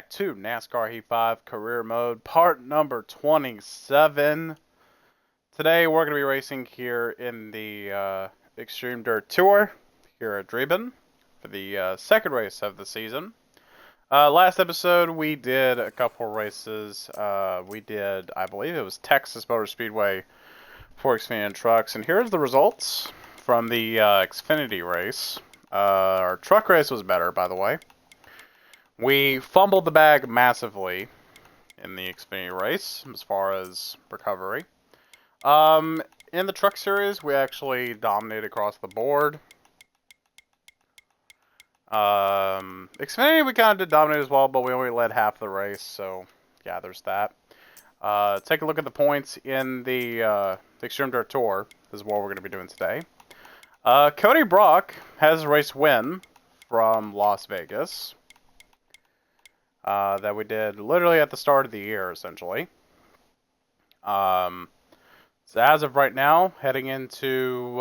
back to NASCAR Heat 5 Career Mode, part number 27. Today we're going to be racing here in the Xtreme Dirt Tour here at Drebin for the second race of the season. Last episode we did a couple races. We did, I believe it was Texas Motor Speedway for Xfinity trucks, and here's the results from the Xfinity race. Our truck race was better, by the way. We fumbled the bag massively in the Xfinity race as far as recovery. In the truck series, we actually dominated across the board. Xfinity, we kind of did dominate as well, but we only led half the race, so yeah, there's that. Take a look at the points in the Xtreme Dirt Tour. This is what we're going to be doing today. Cody Brock has a race win from Las Vegas. That we did literally at the start of the year, essentially. So as of right now, heading into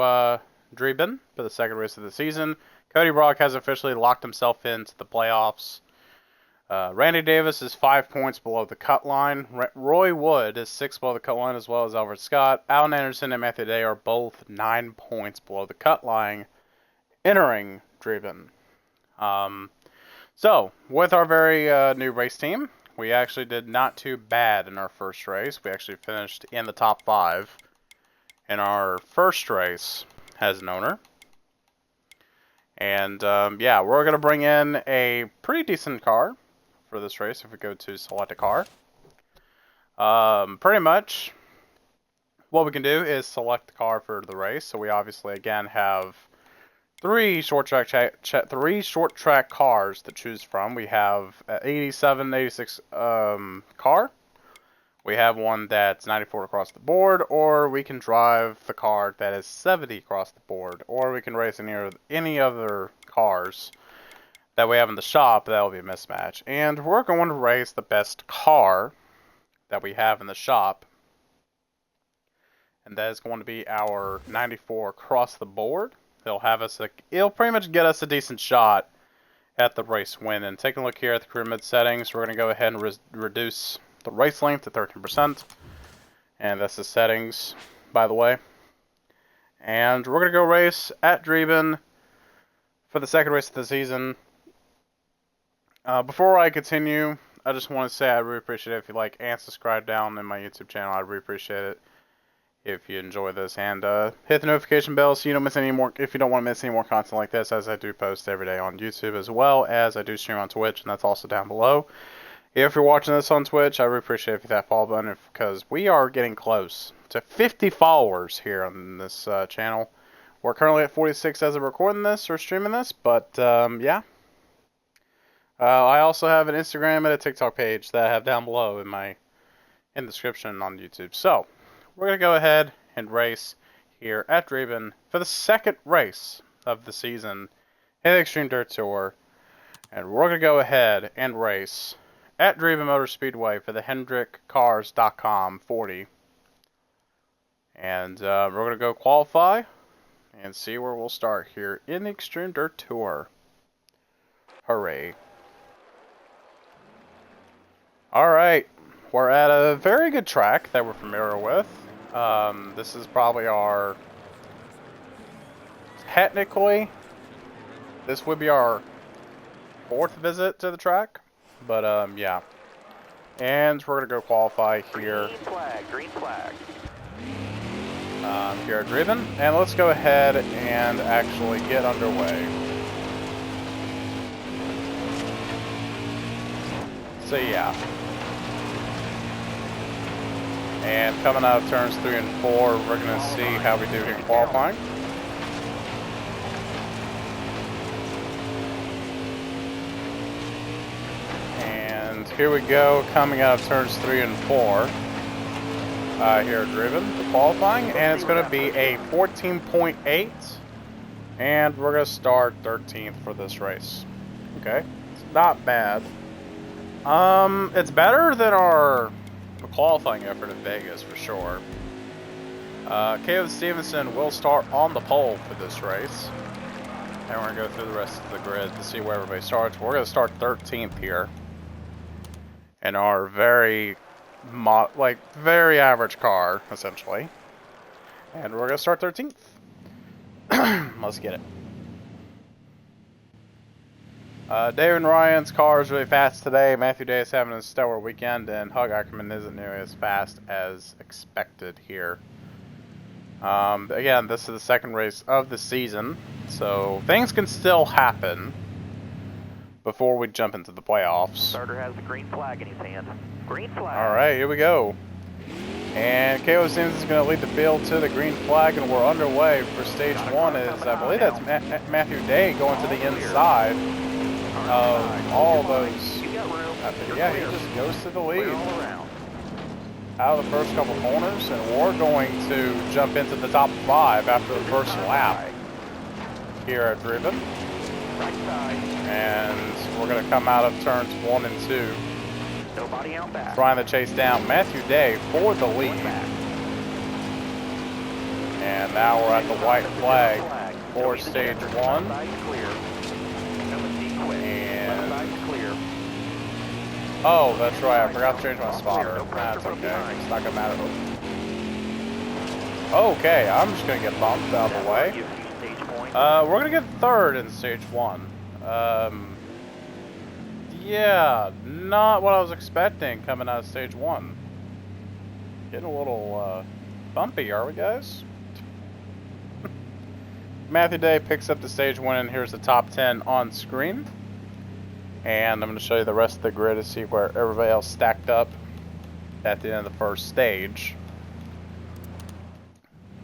Drebin for the second race of the season, Cody Brock has officially locked himself into the playoffs. Randy Davis is 5 points below the cut line. Roy Wood is 6 below the cut line, as well as Albert Scott. Alan Anderson and Matthew Day are both 9 points below the cut line, entering Drebin. So, with our very new race team, we actually did not too bad in our first race. We actually finished in the top 5 in our first race as an owner. And, yeah, we're going to bring in a pretty decent car for this race if we go to select a car. Pretty much, what we can do is select the car for the race. So we obviously, again, have three short track cars to choose from. We have an 87, 86 car. We have one that's 94 across the board, or we can drive the car that is 70 across the board, or we can race any other cars that we have in the shop. That will be a mismatch. And we're going to race the best car that we have in the shop, and that is going to be our 94 across the board. It'll pretty much get us a decent shot at the race win. And taking a look here at the career mode settings, we're going to go ahead and reduce the race length to 13%. And that's the settings, by the way. And we're going to go race at Drebin for the second race of the season. Before I continue, I just want to say I really appreciate it if you like and subscribe down in my YouTube channel. I really appreciate it if you enjoy this, and hit the notification bell so you don't miss any more. If you don't want to miss any more content like this, as I do post every day on YouTube, as well as I do stream on Twitch, and that's also down below. If you're watching this on Twitch, I really appreciate if you hit that follow button, because we are getting close to 50 followers here on this channel. We're currently at 46 as of recording this or streaming this, but yeah. I also have an Instagram and a TikTok page that I have down below in the description on YouTube. So we're going to go ahead and race here at Drebin for the second race of the season in the Xtreme Dirt Tour. And we're going to go ahead and race at Drebin Motor Speedway for the HendrickCars.com 40. And we're going to go qualify and see where we'll start here in the Xtreme Dirt Tour. Hooray. Alright, we're at a very good track that we're familiar with. This is probably technically, this would be our 4th visit to the track, but yeah. And we're going to go qualify here. Green flag. Here at Drebin, and let's go ahead and actually get underway. So yeah. And coming out of turns 3 and 4, we're going to see how we do in qualifying. And here we go, coming out of turns 3 and 4 here at Drebin, the qualifying. And it's going to be a 14.8. And we're going to start 13th for this race. Okay, it's not bad. It's better than our qualifying effort in Vegas for sure. Caleb Stevenson will start on the pole for this race. And we're going to go through the rest of the grid to see where everybody starts. We're going to start 13th here. in our very very average car, essentially. And we're gonna start 13th. Let's get it. David and Ryan's car is really fast today. Matthew Day is having a stellar weekend, and Hug Ackerman isn't nearly as fast as expected here. Again, this is the second race of the season, so things can still happen before we jump into the playoffs. Starter has the green flag in his hand. Green flag. Alright, here we go. And K.O. Sims is going to lead the field to the green flag, and we're underway for stage 1. Is I believe that's Matthew Day going to the inside of all those. Yeah, he just goes to the lead out of the first couple corners, and we're going to jump into the top 5 after the first lap here at Drebin. And we're going to come out of turns 1 and 2. Nobody out back. Trying to chase down Matthew Day for the lead. And now we're at the white flag for stage 1. And oh, that's right, I forgot to change my spotter. That's okay. It's not gonna matter. Okay, I'm just gonna get bumped out of the way. We're gonna get 3rd in stage 1. Yeah, not what I was expecting coming out of stage 1. Getting a little bumpy, are we, guys? Matthew Day picks up the stage win, and here's the top 10 on screen. And I'm going to show you the rest of the grid to see where everybody else stacked up at the end of the first stage.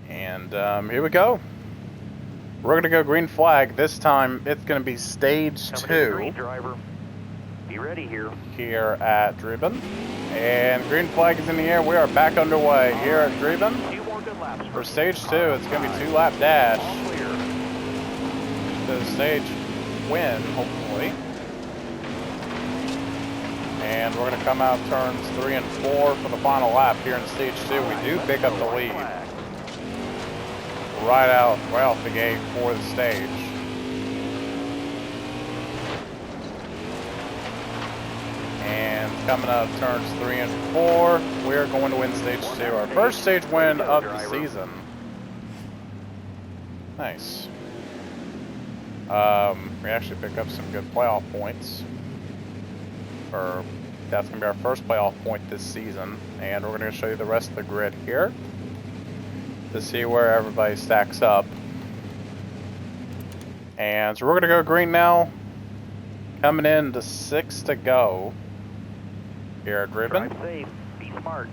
And here we go. We're going to go green flag. This time it's going to be stage 2. Be ready here. Here at Drebin. And green flag is in the air. We are back underway here at Drebin. For stage 2, it's going to be 2-lap dash. The stage win, hopefully. And we're going to come out turns 3 and 4 for the final lap here in stage 2. We do pick up the lead. Right off the gate for the stage. And coming out of turns 3 and 4, we're going to win stage 2. Our first stage win of the season. Nice. We actually pick up some good playoff points. That's going to be our first playoff point this season. And we're going to show you the rest of the grid here to see where everybody stacks up. And so we're going to go green now. Coming in to 6 to go here at Drebin. Drive safe. Be smart.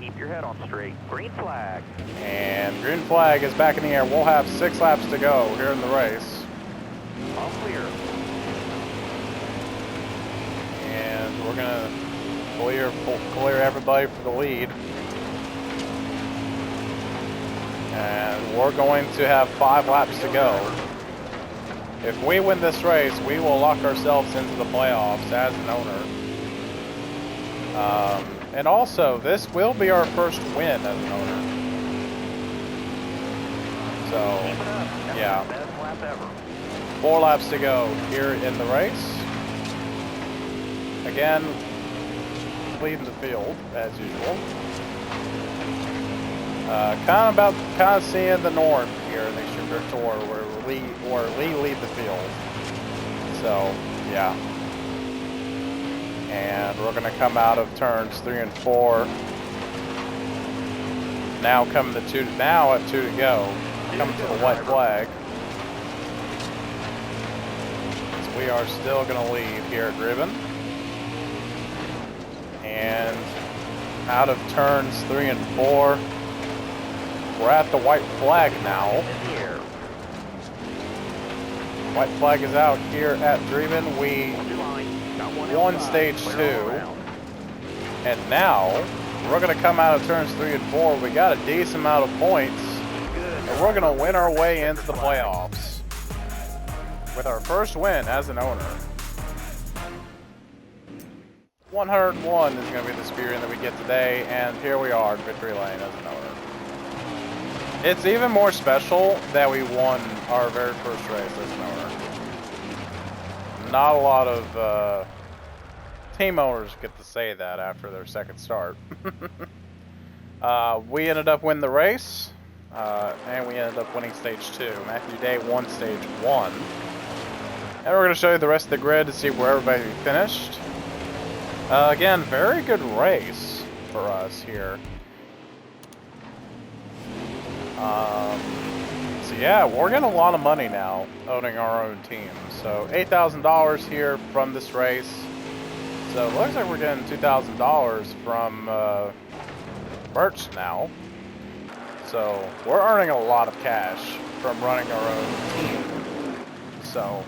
Keep your head on straight. Green flag. And green flag is back in the air. We'll have 6 laps to go here in the race. All clear. And we're gonna clear everybody for the lead. And we're going to have 5 laps to go. If we win this race, we will lock ourselves into the playoffs as an owner. And also, this will be our first win as an owner. So, yeah. 4 laps to go here in the race. Again, leading the field as usual. Kind of seeing the norm here in the Xtreme Dirt Tour, where Lee lead the field. So, yeah. And we're going to come out of turns 3 and 4. Now coming to 2. Now at 2 to go. Coming to the white flag. So we are still going to lead here at Drebin. And out of turns 3 and 4. We're at the white flag now. White flag is out here at Drebin. We won stage 2. And now we're going to come out of turns 3 and 4. We got a decent amount of points. And we're going to win our way into the playoffs with our first win as an owner. 101 is going to be the spear that we get today. And here we are in victory lane as an owner. It's even more special that we won our very first race as an owner. Not a lot of team owners get to say that after their second start. We ended up winning the race, and we ended up winning stage 2. Matthew Day won stage 1. And we're going to show you the rest of the grid to see where everybody finished. Again, very good race for us here. So yeah, we're getting a lot of money now owning our own team. So $8,000 here from this race. So it looks like we're getting $2,000 from merch now. So we're earning a lot of cash from running our own team. So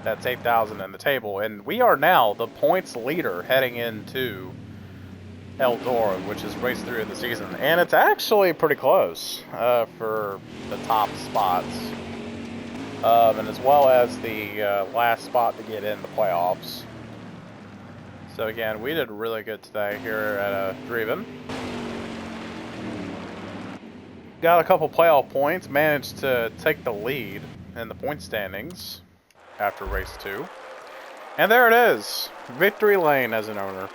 that's $8,000 in the table, and we are now the points leader heading into Eldora, which is race 3 of the season, and it's actually pretty close for the top spots, and as well as the last spot to get in the playoffs. So again, we did really good today here at Drebin. Got a couple playoff points, managed to take the lead in the point standings after race 2. And there it is, victory lane as an owner.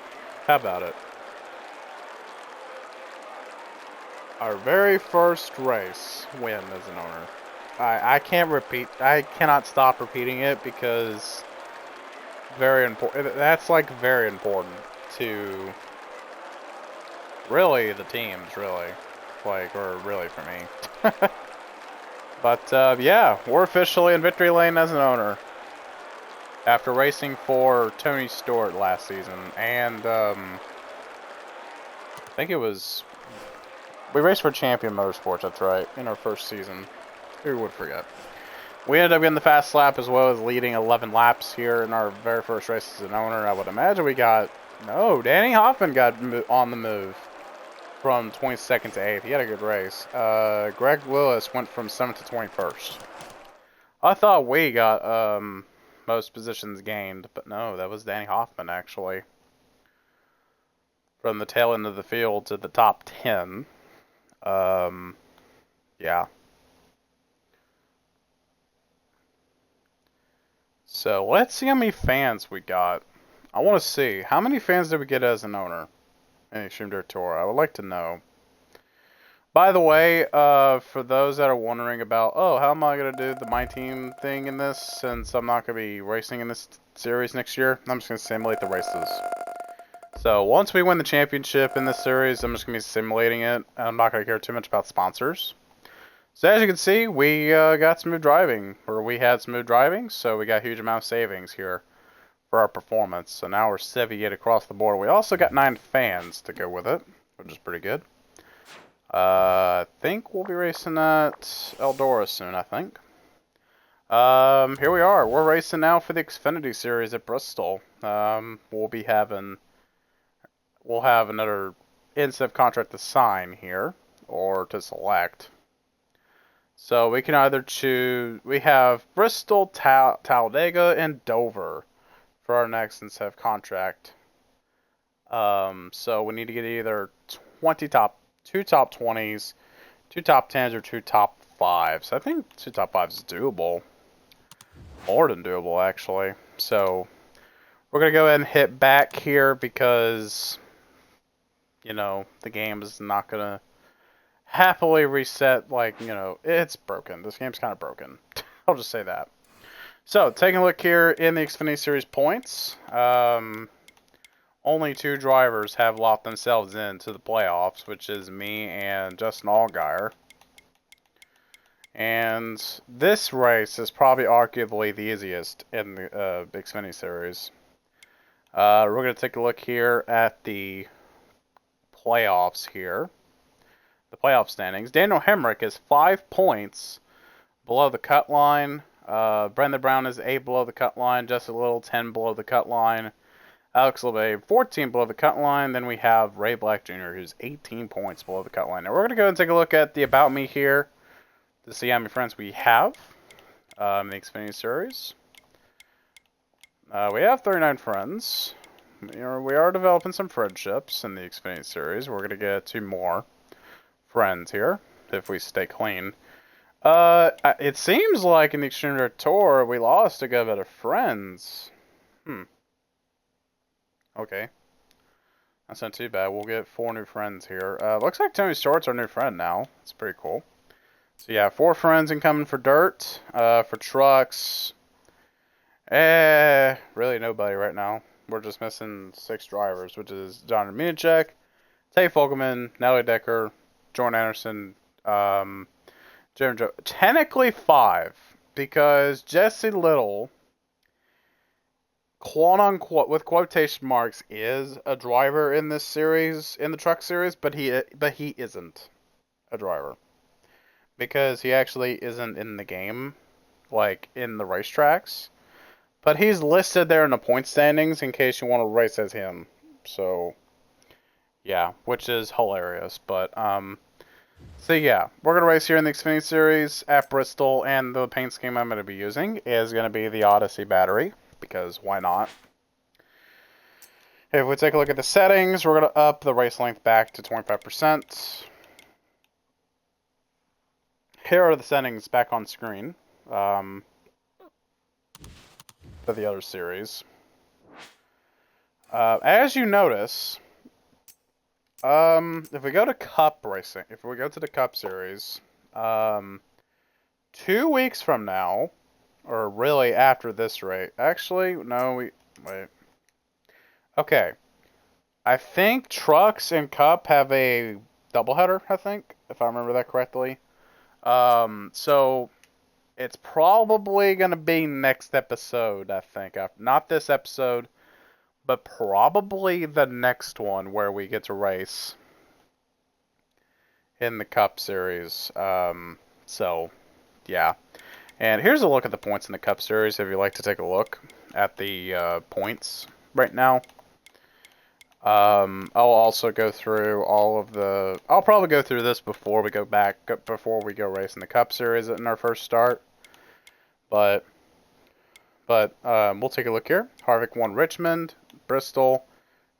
How about it? Our very first race win as an owner. I cannot stop repeating it because very important. That's like very important to really the teams, really. Like, or really for me. But yeah, we're officially in victory lane as an owner after racing for Tony Stewart last season, and I think it was, we raced for Champion Motorsports, that's right, in our first season. Who would forget? We ended up getting the fast lap as well as leading 11 laps here in our very first race as an owner. I would imagine we got, no, Danny Hoffman got on the move from 22nd to 8th. He had a good race. Greg Willis went from 7th to 21st. I thought we got most positions gained, but no, that was Danny Hoffman actually. From the tail end of the field to the top 10. Yeah. So let's see how many fans we got. I want to see, how many fans did we get as an owner in Xtreme Dirt Tour? I would like to know. By the way, for those that are wondering about, oh, how am I going to do the My Team thing in this, since I'm not going to be racing in this series next year, I'm just going to simulate the races. So, once we win the championship in this series, I'm just going to be simulating it. I'm not going to care too much about sponsors. So, as you can see, we got smooth driving, or we had smooth driving, so we got a huge amount of savings here for our performance. So, now we're 78 across the board. We also got 9 fans to go with it, which is pretty good. I think we'll be racing at Eldora soon, I think. Here we are. We're racing now for the Xfinity Series at Bristol. We'll have another incentive contract to sign here, or to select. So we can either choose, we have Bristol, Talladega, and Dover for our next incentive contract. So we need to get either 2 top 20s, 2 top 10s, or 2 top 5s. I think 2 top 5s is doable. More than doable, actually. So, we're going to go ahead and hit back here because, you know, the game is not going to happily reset. Like, you know, it's broken. This game's kind of broken. I'll just say that. So, taking a look here in the Xfinity Series points. Only 2 drivers have locked themselves into the playoffs, which is me and Justin Allgaier. And this race is probably arguably the easiest in the Xfinity Series. We're going to take a look here at the playoffs here. The playoff standings. Daniel Hemrick is 5 points below the cut line. Brendan Brown is 8 below the cut line. Justin Little 10 below the cut line. Alex LeBay, 14 below the cut line. Then we have Ray Black Jr., who's 18 points below the cut line. Now we're going to go and take a look at the About Me here to see how many friends we have in the Xfinity Series. We have 39 friends. We are developing some friendships in the Xfinity Series. We're going to get 2 more friends here if we stay clean. It seems like in the Xtreme Dirt Tour we lost a good bit of friends. Okay. That's not too bad. We'll get 4 new friends here. Looks like Tony Stewart's our new friend now. That's pretty cool. So yeah, 4 friends incoming for dirt. For trucks, really nobody right now. We're just missing 6 drivers, which is John Minacek, Tay Fogelman, Natalie Decker, Jordan Anderson, Jeremy Joe. Technically 5, because Jesse Little, quote unquote, with quotation marks, is a driver in this series, in the truck series, but he isn't a driver because he actually isn't in the game, like in the racetracks. But he's listed there in the point standings in case you want to race as him. So, yeah, which is hilarious. But, so yeah, we're going to race here in the Xfinity Series at Bristol, and the paint scheme I'm going to be using is going to be the Odyssey battery, because why not? If we take a look at the settings, we're going to up the race length back to 25%. Here are the settings back on screen. For the other series. As you notice, if we go to Cup racing, if we go to the Cup series, 2 weeks from now, or really after this race, actually, no, wait. Okay. I think Trucks and Cup have a doubleheader, I think, if I remember that correctly. So it's probably going to be next episode, I think. Not this episode, but probably the next one where we get to race in the Cup Series. So, yeah. And here's a look at the points in the Cup Series if you'd like to take a look at the points right now. I'll also go through all of the... I'll probably go through this before we go race in the Cup Series in our first start. But we'll take a look here. Harvick won Richmond, Bristol,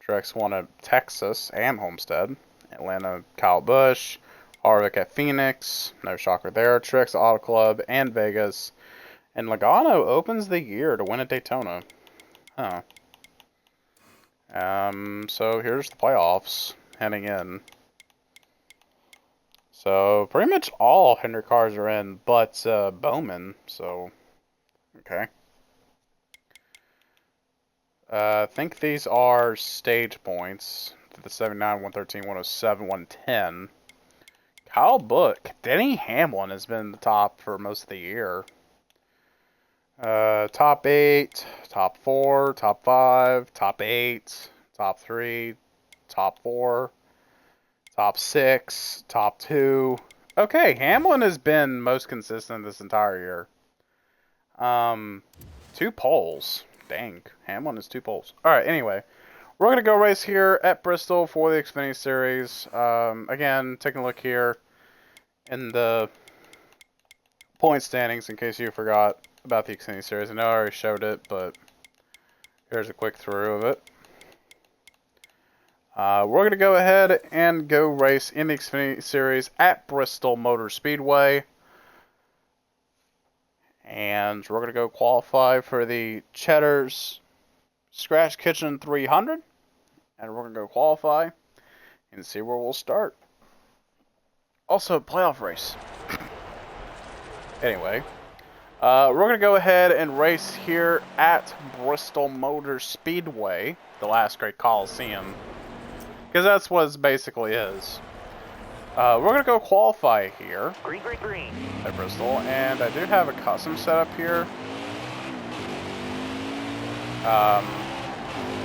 Truex won at Texas and Homestead, Atlanta, Kyle Busch, Harvick at Phoenix, no shocker there, Truex Auto Club and Vegas, and Logano opens the year to win at Daytona. Huh. So here's the playoffs heading in. So pretty much all Hendrick cars are in, but Bowman. So okay. I think these are stage points. The 79, 113, 107, 110. Kyle Busch, Denny Hamlin has been the top for most of the year. Top 8, top 4, top 5, top 8, top 3, top 4, top 6, top 2. Okay, Hamlin has been most consistent this entire year. 2 poles. Dang, Hamlin is 2 poles. Alright, anyway. We're going to go race here at Bristol for the Xfinity Series. Again, taking a look here in the point standings in case you forgot about the Xfinity Series. I know I already showed it, but here's a quick through of it. We're going to go ahead and go race in the Xfinity Series at Bristol Motor Speedway. And we're going to go qualify for the Cheddar's Scratch Kitchen 300. And we're going to go qualify and see where we'll start. Also, playoff race. Anyway, we're going to go ahead and race here at Bristol Motor Speedway, the last great Coliseum. Because that's what it basically is. We're going to go qualify here. Green. At Bristol. And I do have a custom setup here.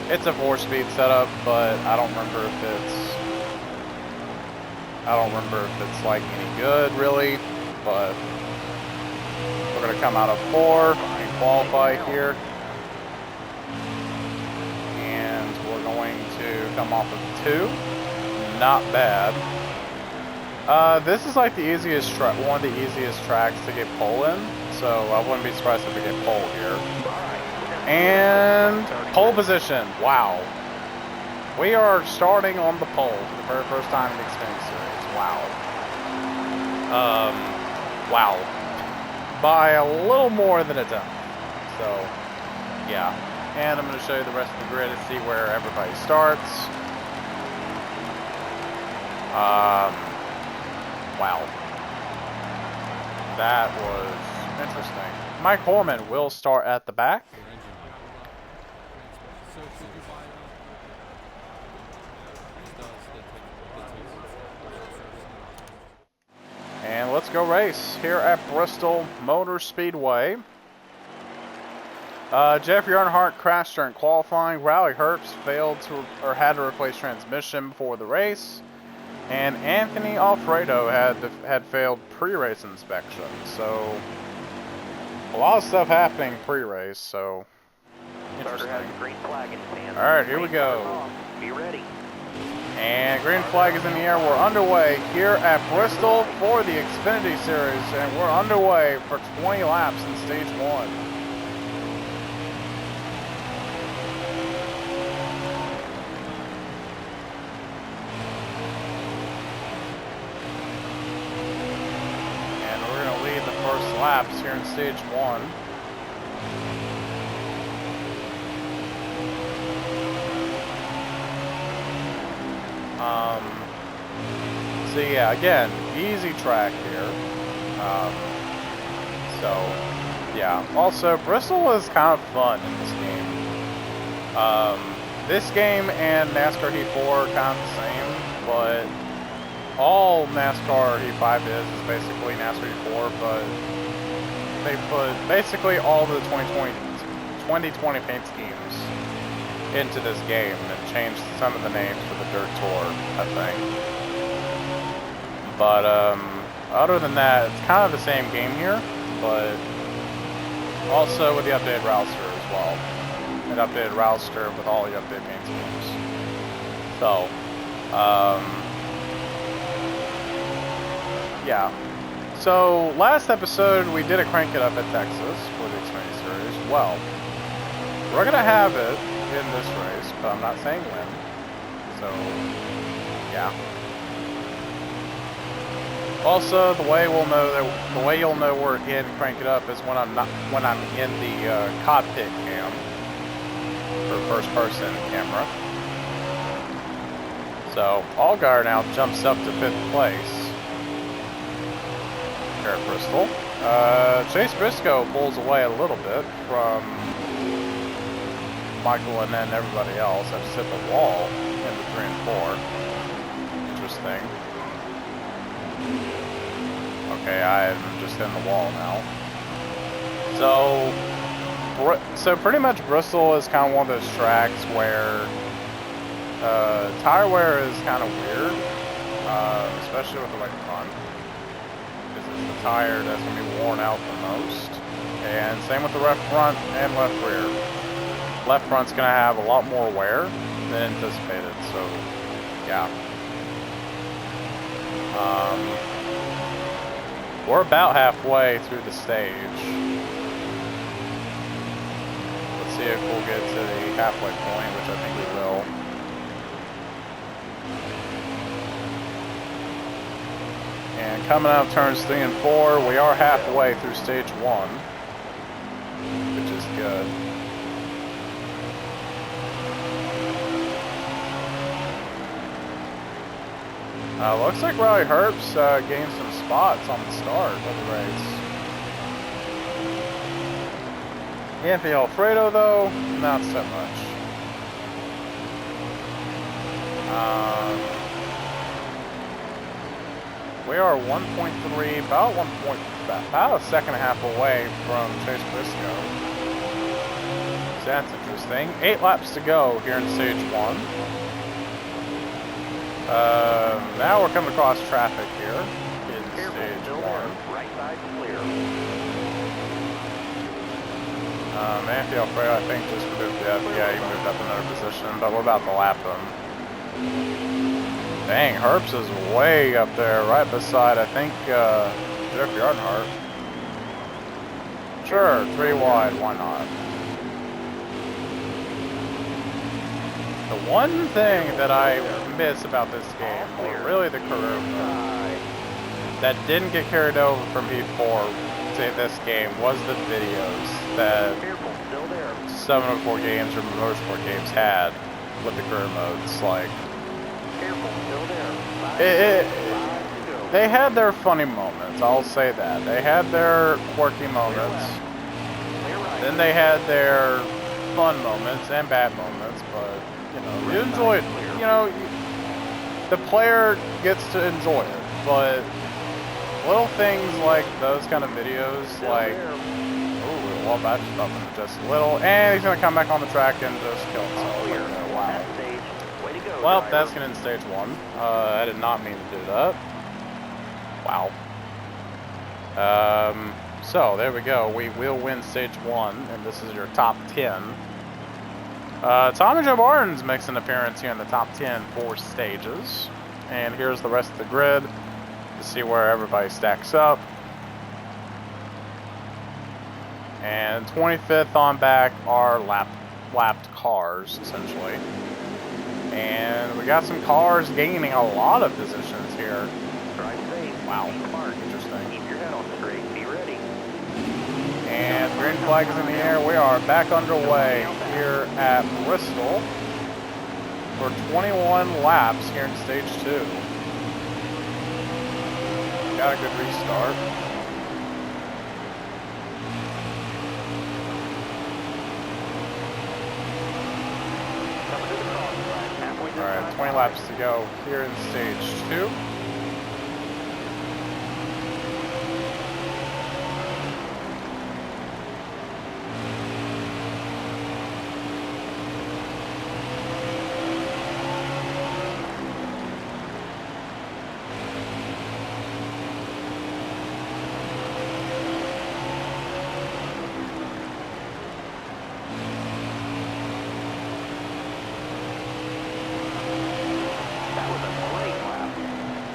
It's a 4-speed setup, but I don't remember if it's like any good really, but we're going to come out of 4 and qualify here. And we're going to come off of 2. Not bad. This is like the easiest one of the easiest tracks to get pole in, so I wouldn't be surprised if we get pole here. And pole position. Wow. We are starting on the pole for the very first time in the Xfinity Series. Wow. Wow. By a little more than a tenth. So, yeah. and I'm going to show you the rest of the grid and see where everybody starts. Wow. That was interesting. Mike Horman will start at the back. And let's go race here at Bristol Motor Speedway. Jeffrey Earnhardt crashed during qualifying. Riley Herbst had to replace transmission before the race. And Anthony Alfredo had failed pre-race inspection. So a lot of stuff happening pre-race. So interesting. All right, here we go. Be ready. And green flag is in the air. We're underway here at Bristol for the Xfinity Series, and we're underway for 20 laps in stage 1. And we're going to lead the first laps here in stage 1. So yeah, again, easy track here. So yeah, also Bristol was kind of fun in this game. This game and NASCAR Heat 4 are kind of the same, but all NASCAR Heat 5 is basically NASCAR Heat 4, but they put basically all the 2020 paint schemes into this game and changed some of the names for the Dirt Tour, I think. But other than that, it's kind of the same game here, but also with the updated roster as well. An updated roster with all the updated paint schemes. So, yeah. So, last episode we did a Crank It Up at Texas for the Xfinity Series. Well, we're going to have it in this race, but I'm not saying when. So, yeah. Also, the way you'll know we're in Crank It Up is when I'm in the cockpit cam or first person camera. So Allgaier now jumps up to 5th place here at Bristol. Chase Briscoe pulls away a little bit from Michael and then everybody else. I just hit the wall in the 3 and 4. Interesting. Okay, I'm just in the wall now. So pretty much Bristol is kind of one of those tracks where tire wear is kind of weird, especially with the right front. This is the tire that's going to be worn out the most. And same with the left front and left rear. Left front's going to have a lot more wear than anticipated, so yeah. We're about halfway through the stage. Let's see if we'll get to the halfway point, which I think we will. And coming out of turns 3 and 4, we are halfway through stage 1, which is good. Looks like Riley Herbst gained some spots on the start of the race. Anthony Alfredo, though, not so much. We are 1.3, about a second and a half away from Chase Briscoe. So that's interesting. 8 laps to go here in stage 1. Now we're coming across traffic here in stage 1. Right side clear. Anthony Alfredo, I think, just moved up. Yeah, he moved up another position, but we're about to lap him. Dang, Herbst is way up there, right beside, I think, Jeffrey Earnhardt. Sure, 3 wide, why not? The one thing that I miss about this game, or really the career mode, that didn't get carried over from Heat 4 to this game was the videos that 704 games or motorsport games had with the career modes. Like, Careful, still there. they had their funny moments. I'll say that they had their quirky moments. Then they had their fun moments and bad moments. But you know, you enjoy it. You know, the player gets to enjoy it. But little things like those kind of videos, like, ooh, well, that's stopping just a little, and he's gonna come back on the track and just kill himself. Wow. Well, that's gonna end stage 1. I did not mean to do that. Wow. So there we go. We will win stage 1, and this is your top 10. Tommy Joe Barnes makes an appearance here in the top 10 for stages, and here's the rest of the grid to see where everybody stacks up. And 25th on back are lapped cars, essentially. And we got some cars gaining a lot of positions here. Wow, interesting. Keep your head on straight. Be ready. And green flag is in the air. We are back underway here at Bristol for 21 laps here in stage 2. Got a good restart. Alright, 20 laps to go here in stage 2.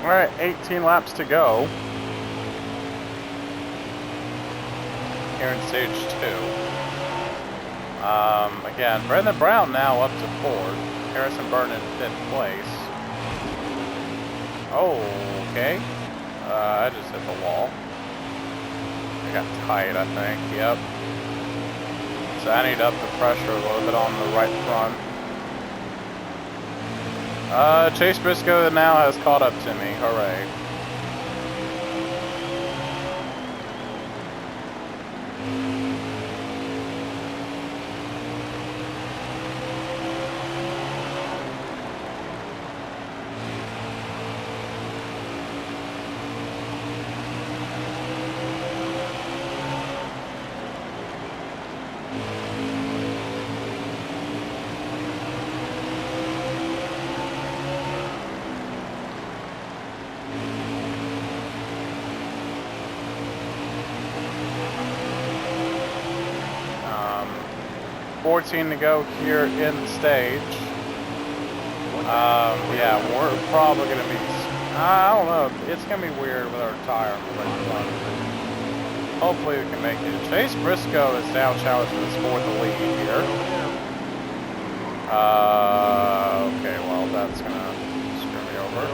Alright, 18 laps to go here in stage 2. Again, Brendan Brown now up to 4th. Harrison Burton in 5th place. Oh, okay. I just hit the wall. I got tight, I think. Yep. So I need to up the pressure a little bit on the right front. Chase Briscoe now has caught up to me. Hooray. Um, 14 to go here in the stage. Yeah, we're probably going to be, I don't know, it's going to be weird with our tire on the right front. Hopefully we can make it. Chase Briscoe is now challenging us for the lead here. Okay, well, that's going to screw me over.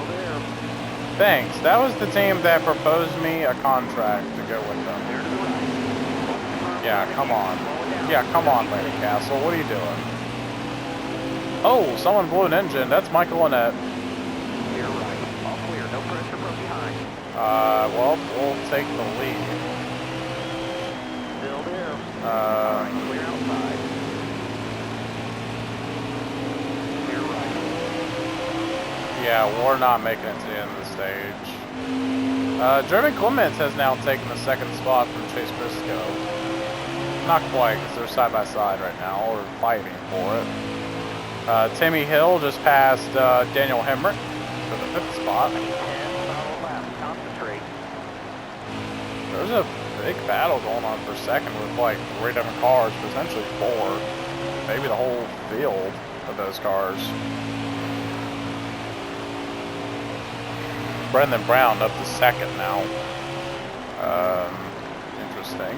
Thanks. That was the team that proposed me a contract to go with them. Yeah, come on. Yeah, come on, Lady Castle. What are you doing? Oh, someone blew an engine. That's Michael Lynette. You're right. All clear. No pressure from behind. Well, we'll take the lead. Still there. Clear outside. You're right. Yeah, we're not making it to the end of the stage. Drebin Clements has now taken the second spot from Chase Briscoe. Not quite, because they're side by side right now, or fighting for it. Timmy Hill just passed Daniel Hemrick for the 5th spot. There's a big battle going on for second with like 3 different cars, potentially 4. Maybe the whole field of those cars. Brendan Brown up to second now. Interesting.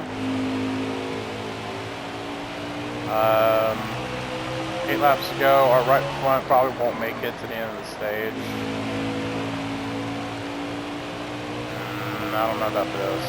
8 laps to go. Our right front probably won't make it to the end of the stage. I don't know about this.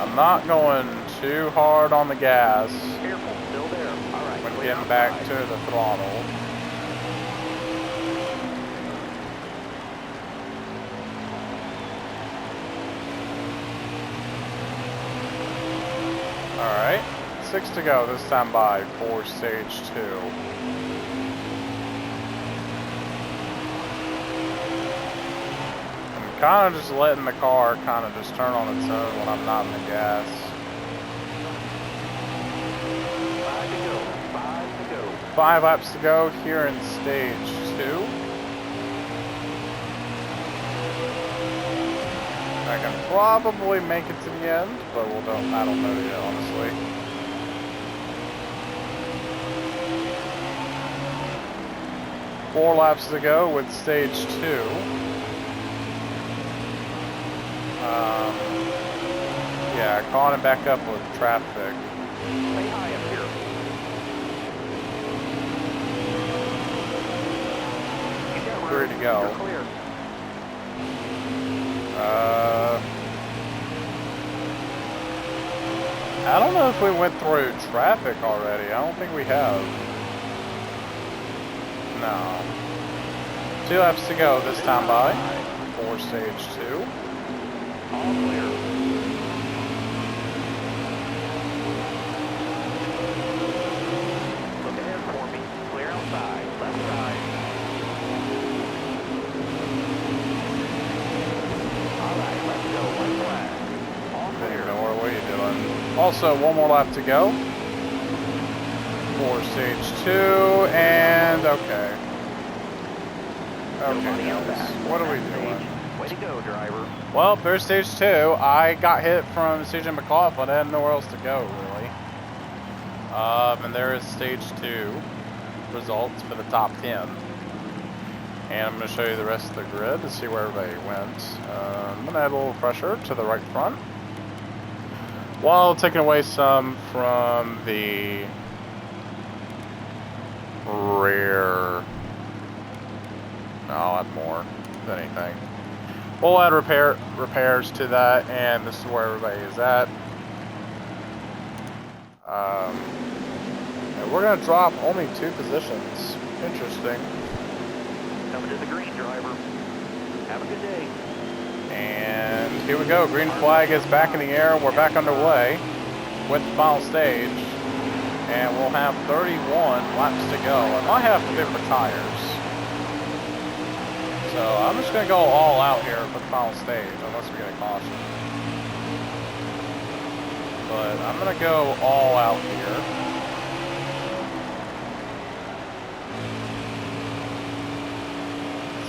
I'm not going too hard on the gas Careful, still there. All right, when clear getting back outside. to the throttle. Alright, 6 to go this time by for stage 2. I'm kind of just letting the car kind of just turn on its own when I'm not in the gas. 5 to go. 5 to go. 5 laps to go here in stage 2. I can probably make it to the end, but I don't know yet, honestly. Four laps to go with stage 2. Yeah, caught him back up with traffic. Stay high up here. You got room. 3 to go. You're clear. I don't know if we went through traffic already. I don't think we have. No. 2 laps to go this time by for stage 2. All clear. Look ahead for me. Clear outside. Left side. All right, let's go. White flag. All clear. Ignore what you're doing. Also, 1 more lap to go for stage 2, and okay. Okay, guys, what are we doing? Way to go, driver. Well, there's stage 2. I got hit from CJ McLaughlin. I had nowhere else to go, really. And there is stage 2 results for the top 10. And I'm going to show you the rest of the grid to see where everybody went. I'm going to add a little pressure to the right front, while taking away some from the rear. No, I'll add more than anything. We'll add repairs to that, and this is where everybody is at. And we're going to drop only 2 positions. Interesting. Coming to the green, driver. Have a good day. And here we go. Green flag is back in the air. We're back underway with the final stage. And we'll have 31 laps to go. I might have different tires. So I'm just going to go all out here for the final stage, unless we get a caution. But I'm going to go all out here.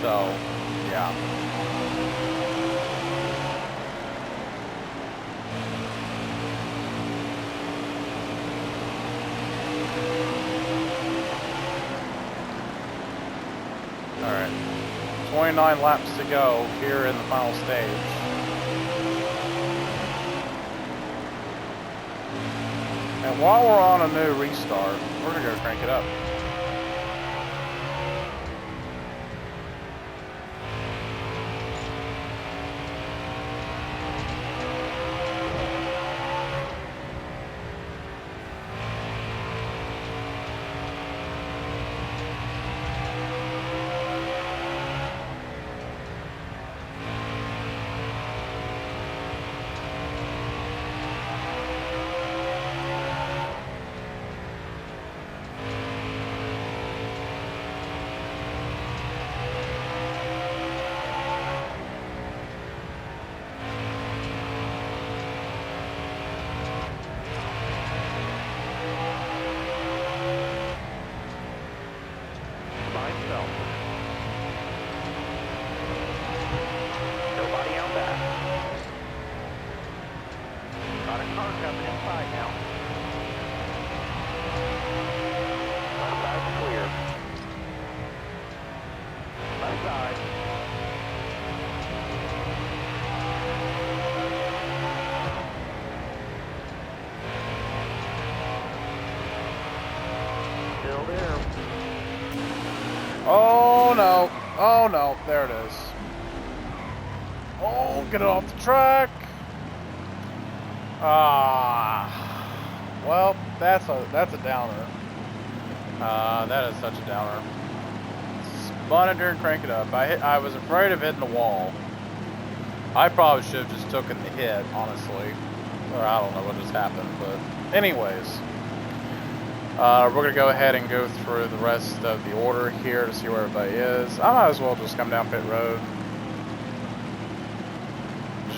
So, yeah. Alright. 29 laps to go here in the final stage. And while we're on a new restart, we're going to go crank it up. By himself. Nobody out back. Got a car coming inside now. Left side's clear. Left side. Still there. Oh no. Oh no. There it is. Oh, get it off the track. Well, that's a downer. That is such a downer. Spun it during crank it up. I was afraid of hitting the wall. I probably should have just taken the hit, honestly. Or I don't know what just happened, but anyways. We're going to go ahead and go through the rest of the order here to see where everybody is. I might as well just come down pit road.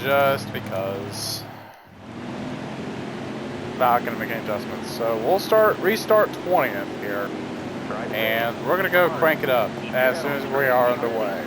Just because. Not going to make any adjustments. So we'll restart 20th here. And we're going to go crank it up as soon as we are underway.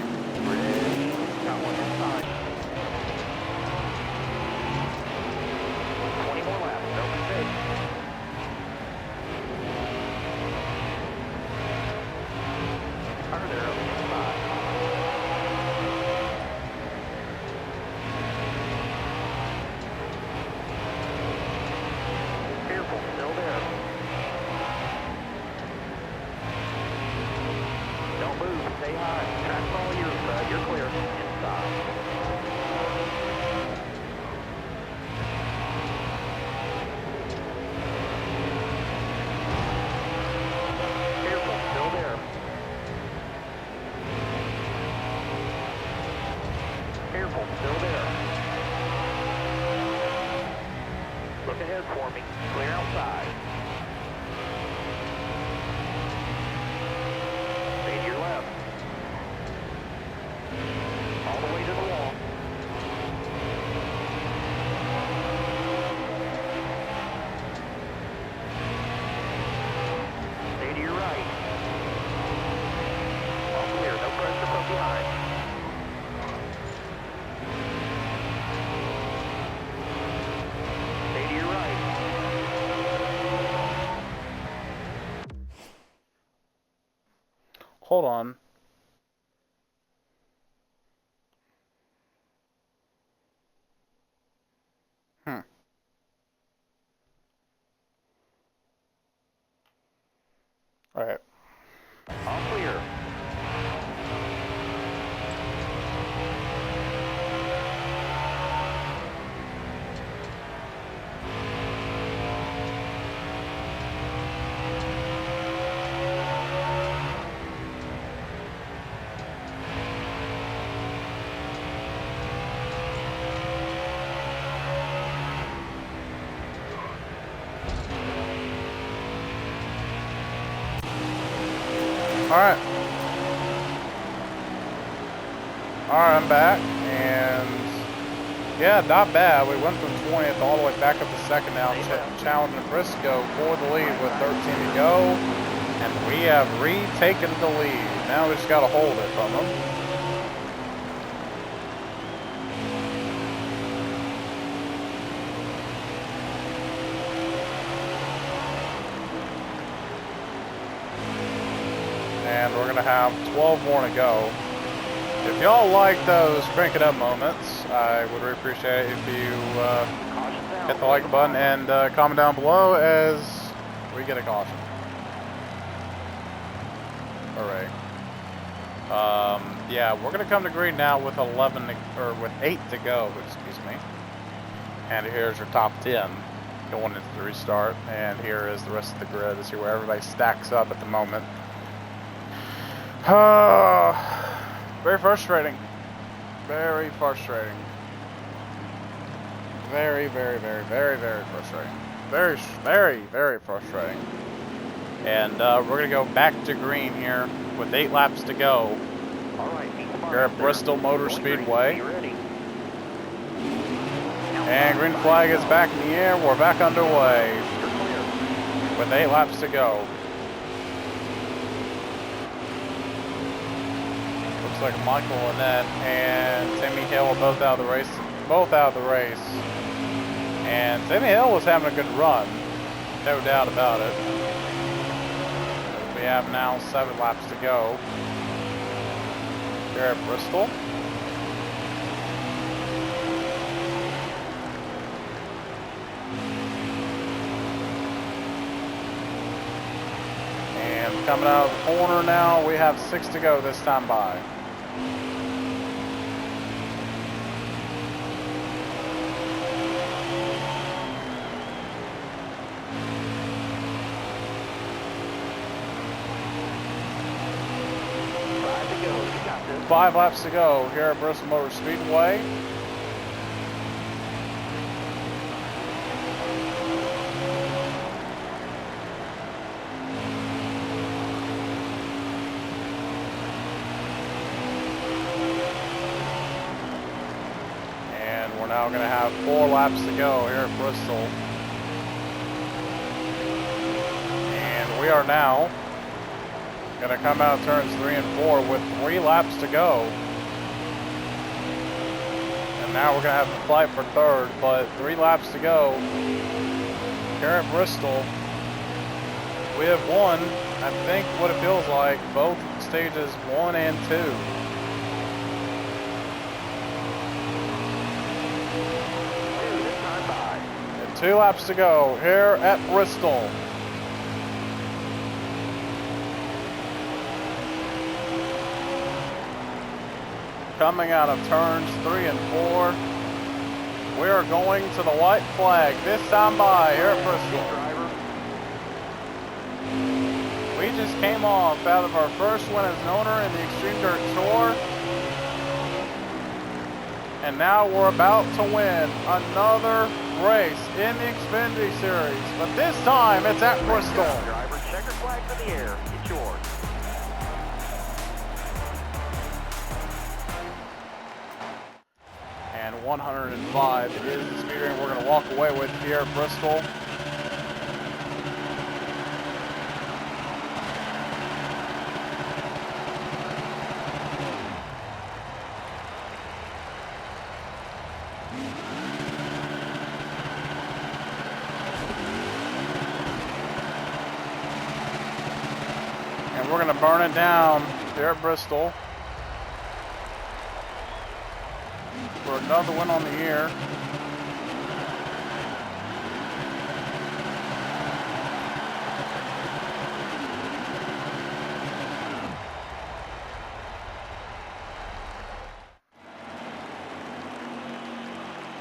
Hold on. All right. All clear. Alright, I'm back, and yeah, not bad. We went from 20th all the way back up to second now, challenging Briscoe for the lead with 13 to go, and we have retaken the lead. Now we just got to hold it from them. And we're going to have 12 more to go. If y'all like those crank it up moments, I would really appreciate it if you hit the like button and comment down below as we get a caution. Alright. Yeah, we're going to come to green now with 8 to go, excuse me. And here's your top 10 going into the restart. And here is the rest of the grid to see where everybody stacks up at the moment. Very frustrating. Very frustrating. Very, very, very, very, very frustrating. Very, very, very frustrating. And we're going to go back to green here with 8 laps to go. Here at Bristol Motor Speedway. And green flag is back in the air. We're back underway with 8 laps to go. Looks like Michael Lynette and Timmy Hill are both out of the race. And Timmy Hill was having a good run, no doubt about it. We have now 7 laps to go here at Bristol. And coming out of the corner now, we have 6 to go this time by. 5 laps to go here at Bristol Motor Speedway. And we're now going to have 4 laps to go here at Bristol. And we are now going to come out of turns 3 and 4 with 3 laps to go. And now we're going to have a fight for third, but 3 laps to go here at Bristol. We have won, I think what it feels like, both stages 1 and 2. And 2 laps to go here at Bristol. Coming out of turns 3 and 4, we are going to the white flag this time by here at Bristol. We just came off out of our first win as an owner in the Xtreme Dirt Tour, and now we're about to win another race in the Xfinity Series, but this time it's at Bristol. Driver, checker flags in the air. It's yours. And 105 is the speed rating we're going to walk away with here at Bristol. And we're going to burn it down here at Bristol for another win on the year.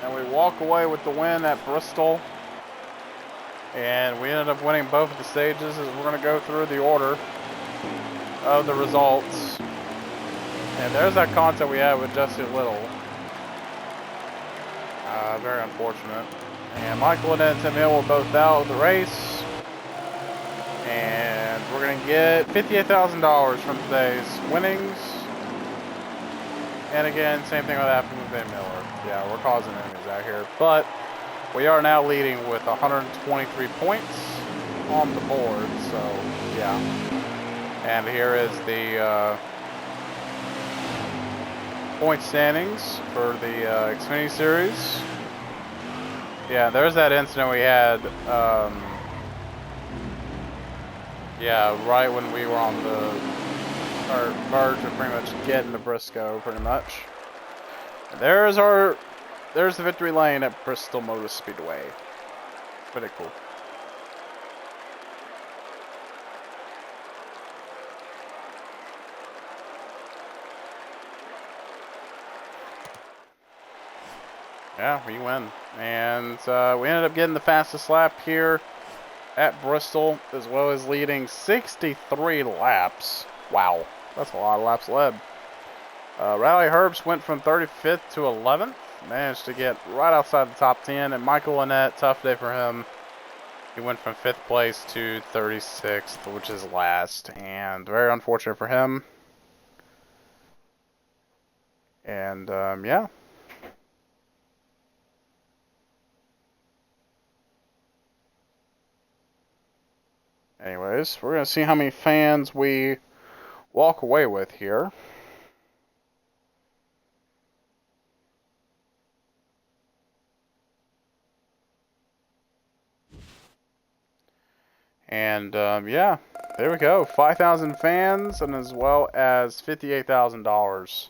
And we walk away with the win at Bristol. And we ended up winning both of the stages, as we're going to go through the order of the results. And there's that content we had with Jesse Little. Very unfortunate. And Michael and Tim Hill were both out of the race. And we're going to get $58,000 from today's winnings. And again, same thing that happened with Ben Miller. Yeah, we're causing enemies out here. But we are now leading with 123 points on the board. So, yeah. And here is the point standings for the Xfinity Series. Yeah, there's that incident we had. Yeah, right when we were on the verge of pretty much getting to Briscoe, pretty much. And there's the victory lane at Bristol Motor Speedway. Pretty cool. Yeah, we win. And we ended up getting the fastest lap here at Bristol, as well as leading 63 laps. Wow, that's a lot of laps led. Rally Herbst went from 35th to 11th. Managed to get right outside the top 10. And Michael Lynette, tough day for him. He went from 5th place to 36th, which is last. And very unfortunate for him. And, yeah. Anyways, we're going to see how many fans we walk away with here. And, yeah, there we go. 5,000 fans, and as well as $58,000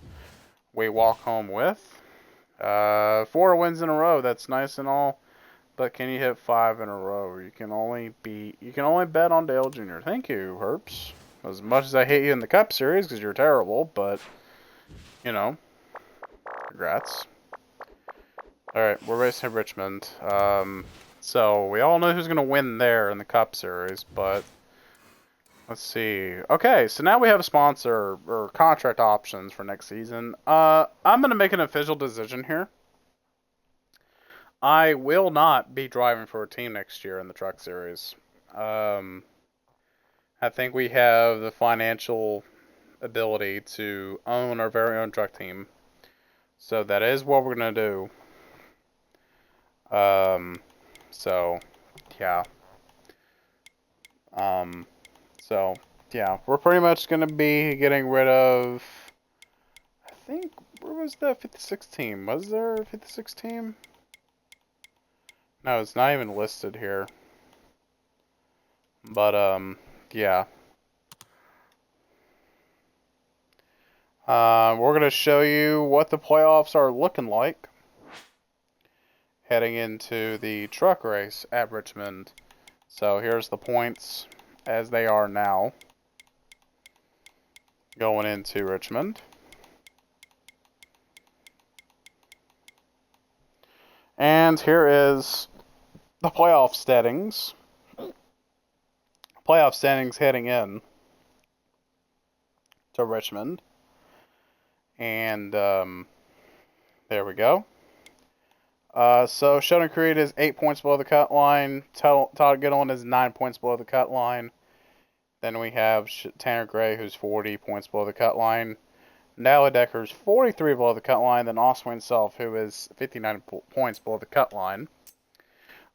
we walk home with. 4 wins in a row. That's nice and all. But can you hit 5 in a row? You can only bet on Dale Jr. Thank you, Herps. As much as I hate you in the Cup Series, because you're terrible, but, you know, congrats. Alright, we're racing at Richmond. So, we all know who's going to win there in the Cup Series, but let's see. Okay, so now we have a sponsor or contract options for next season. I'm gonna make an official decision here. I will not be driving for a team next year in the Truck Series. Um, I think we have the financial ability to own our very own truck team. So that is what we're going to do. So, yeah. Um, so, yeah. We're pretty much going to be getting rid of... I think... Where was the 56 team? Was there a 56 team? No, it's not even listed here. But, yeah. We're going to show you what the playoffs are looking like heading into the truck race at Richmond. So here's the points as they are now going into Richmond. And here is the playoff standings. Playoff standings heading in to Richmond. And there we go. So Sheldon Creed is 8 points below the cut line. Todd Gittlin is 9 points below the cut line. Then we have Tanner Gray, who's 40 points below the cut line. Natalie Decker's 43 below the cut line. Then Oswin Self, who is 59 points below the cut line.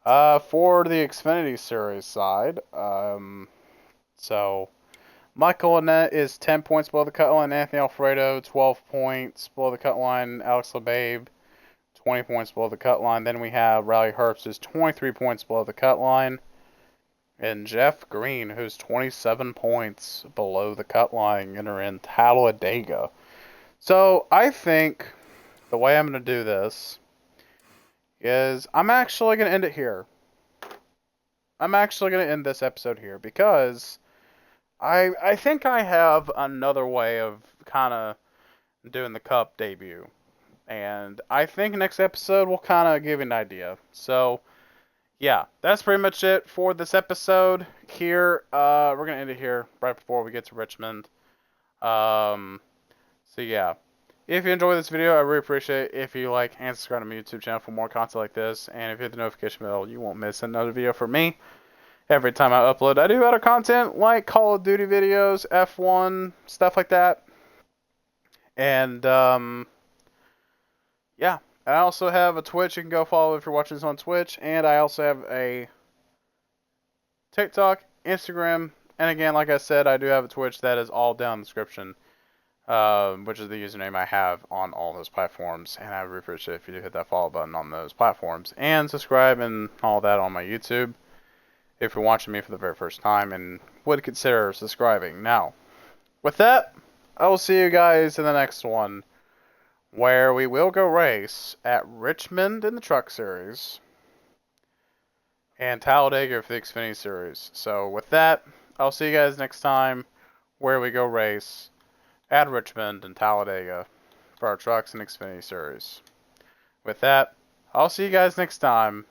For the Xfinity Series side, so Michael Annette is 10 points below the cut line. Anthony Alfredo, 12 points below the cut line. Alex LeBabe, 20 points below the cut line. Then we have Riley Herbst, who's 23 points below the cut line. And Jeff Green, who's 27 points below the cut line, entering Talladega. So I think the way I'm going to do this is I'm actually going to end it here. I'm actually going to end this episode here because I think I have another way of kind of doing the Cup debut. And I think next episode will kind of give you an idea. So, yeah, that's pretty much it for this episode here. We're going to end it here right before we get to Richmond. So, yeah. If you enjoyed this video, I really appreciate it if you like and subscribe to my YouTube channel for more content like this. And if you hit the notification bell, you won't miss another video from me. Every time I upload, I do other content like Call of Duty videos, F1, stuff like that. And, yeah. I also have a Twitch you can go follow if you're watching this on Twitch. And I also have a TikTok, Instagram, and again, like I said, I do have a Twitch that is all down in the description. Which is the username I have on all those platforms. And I would appreciate it if you do hit that follow button on those platforms. And subscribe and all that on my YouTube. If you're watching me for the very first time and would consider subscribing. Now, with that, I will see you guys in the next one. Where we will go race at Richmond in the Truck Series. And Talladega for the Xfinity Series. So with that, I'll see you guys next time. Where we go race at Richmond and Talladega for our Trucks and Xfinity Series. With that, I'll see you guys next time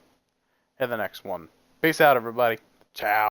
in the next one. Peace out, everybody. Ciao.